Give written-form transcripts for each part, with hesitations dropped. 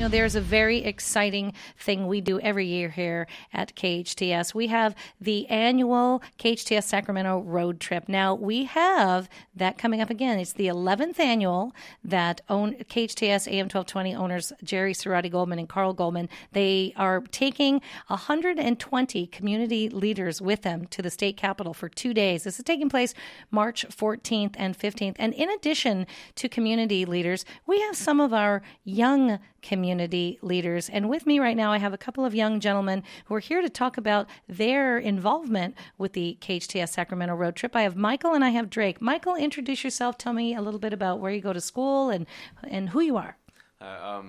You know, there's a very exciting thing we do every year here at KHTS. We have the annual KHTS Sacramento road trip. Now, we have that coming up again. It's the 11th annual that KHTS AM 1220 owners Jerry Cerati Goldman and Carl Goldman, they are taking 120 community leaders with them to the state capitol for 2 days. This is taking place March 14th and 15th. And in addition to community leaders, we have some of our young community leaders. And with me right now, I have a couple of young gentlemen who are here to talk about their involvement with the KHTS Sacramento road trip. I have Michael and I have Drake. Michael, introduce yourself. Tell me a little bit about where you go to school and who you are.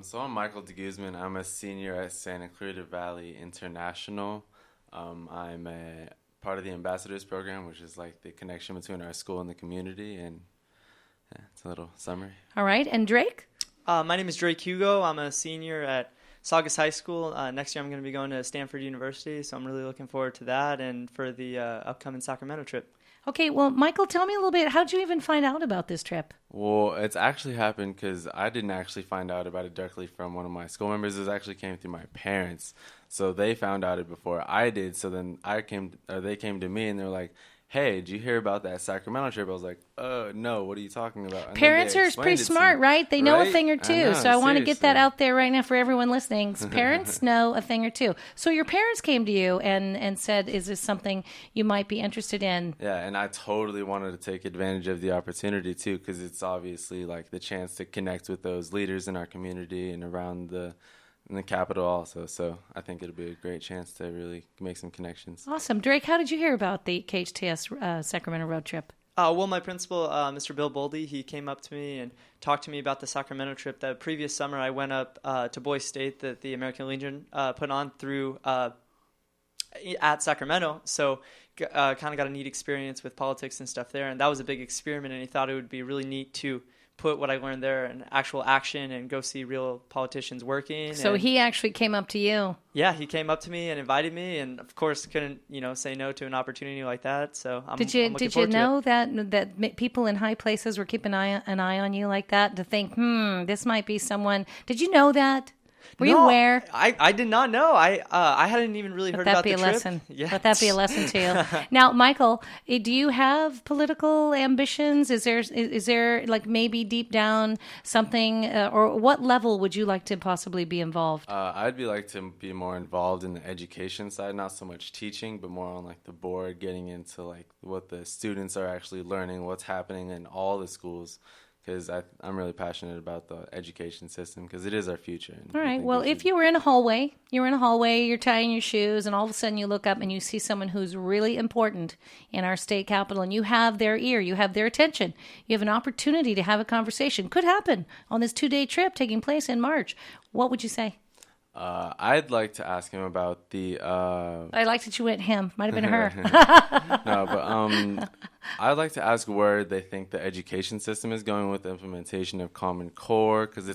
So I'm Michael de Guzman. I'm a senior at Santa Clarita Valley International. I'm a part of the Ambassadors Program, which is like the connection between our school and the community. And yeah, it's a little summary. All right. And Drake? My name is Drake Hugo. I'm a senior at Saugus High School. Next year I'm going to be going to Stanford University, so I'm really looking forward to that and for the upcoming Sacramento trip. Okay, well, Michael, tell me a little bit. How did you even find out about this trip? Well, it's actually happened because I didn't actually find out about it directly from one of my school members. It actually came through my parents. So they found out it before I did. So then they came to me and they were like, hey, did you hear about that Sacramento trip? I was like, no, what are you talking about? And parents are pretty smart, right? They know a thing or two. So I want to get that out there right now for everyone listening. Parents know a thing or two. So your parents came to you and said, is this something you might be interested in? Yeah, and I totally wanted to take advantage of the opportunity, too, because it's obviously like the chance to connect with those leaders in our community and around in the capital also. So I think it'll be a great chance to really make some connections. Awesome. Drake, how did you hear about the KHTS Sacramento road trip? Well, my principal, Mr. Bill Boldy, he came up to me and talked to me about the Sacramento trip. The previous summer, I went up to Boise State that the American Legion put on through at Sacramento. So kind of got a neat experience with politics and stuff there. And that was a big experiment, and he thought it would be really neat to put what I learned there in actual action and go see real politicians working. So he actually came up to you. Yeah, he came up to me and invited me, and of course couldn't say no to an opportunity like that. So I'm did you know that people in high places were keeping an eye on you like that to think, this might be someone? Did you know that? Were you aware? I did not know. I hadn't even really heard about the trip. Let that be a lesson to you. Now, Michael, do you have political ambitions? Is there like maybe deep down something, or what level would you like to possibly be involved? I'd like to be more involved in the education side, not so much teaching, but more on like the board, getting into like what the students are actually learning, what's happening in all the schools. Because I'm really passionate about the education system because it is our future. All right. Well, if you were in a hallway, you're tying your shoes, and all of a sudden you look up and you see someone who's really important in our state capitol, and you have their ear, you have their attention, you have an opportunity to have a conversation. Could happen on this 2-day trip taking place in March. What would you say? I'd like to ask him about the... I like that you went him. Might have been her. No, but I'd like to ask where they think the education system is going with the implementation of Common Core, because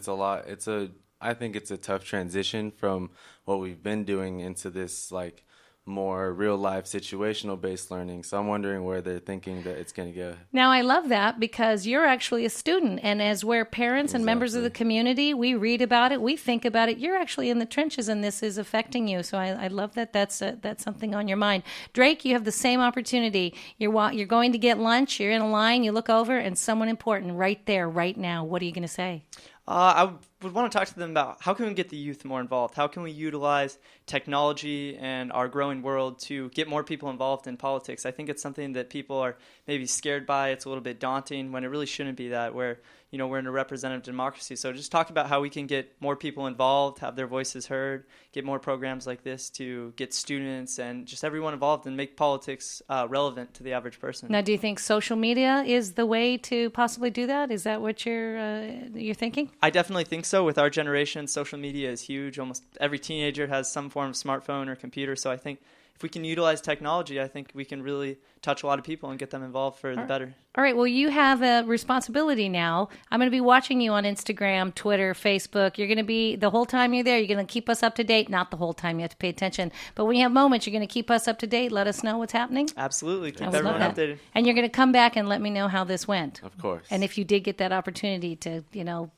I think it's a tough transition from what we've been doing into this like more real-life situational-based learning. So I'm wondering where they're thinking that it's going to go. Now, I love that because you're actually a student, and as we're parents and members of the community, we read about it, we think about it. You're actually in the trenches, and this is affecting you. So I love that that's something on your mind. Drake, you have the same opportunity. You're going to get lunch, you're in a line, you look over, and someone important right there, right now. What are you going to say? I would want to talk to them about how can we get the youth more involved? How can we utilize technology and our growing world to get more people involved in politics? I think it's something that people are maybe scared by. It's a little bit daunting when it really shouldn't be that, where we're in a representative democracy. So just talk about how we can get more people involved, have their voices heard, get more programs like this to get students and just everyone involved and make politics relevant to the average person. Now, do you think social media is the way to possibly do that? Is that what you're thinking? I definitely think so. With our generation, social media is huge. Almost every teenager has some form of smartphone or computer. So I think if we can utilize technology, I think we can really touch a lot of people and get them involved for the better. All right. Well, you have a responsibility now. I'm going to be watching you on Instagram, Twitter, Facebook. You're going to be, the whole time you're there, you're going to keep us up to date. Not the whole time, you have to pay attention. But when you have moments, you're going to keep us up to date. Let us know what's happening. Absolutely. Keep I would everyone love that. updated. And you're going to come back and let me know how this went. Of course. And if you did get that opportunity to,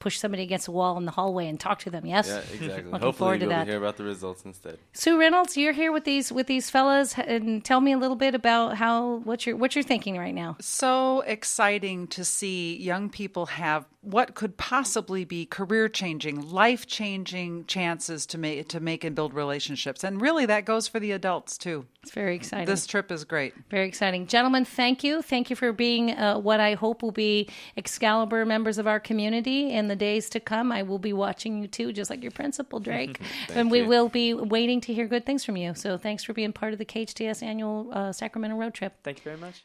push somebody against a wall in the hallway and talk to them, yes? Yeah, exactly. Looking Hopefully forward to we'll that. hear about the results instead. Sue Reynolds, you're here with these fellas, and tell me a little bit about what you're thinking right now. So exciting to see young people have what could possibly be career-changing, life-changing chances to make and build relationships. And really, that goes for the adults, too. It's very exciting. This trip is great. Very exciting. Gentlemen, thank you. Thank you for being what I hope will be Excalibur members of our community in the days to come. I will be watching you, too, just like your principal, Drake. And we will be waiting to hear good things from you. So thanks for being part of the KHTS annual Sacramento road trip. Thank you very much.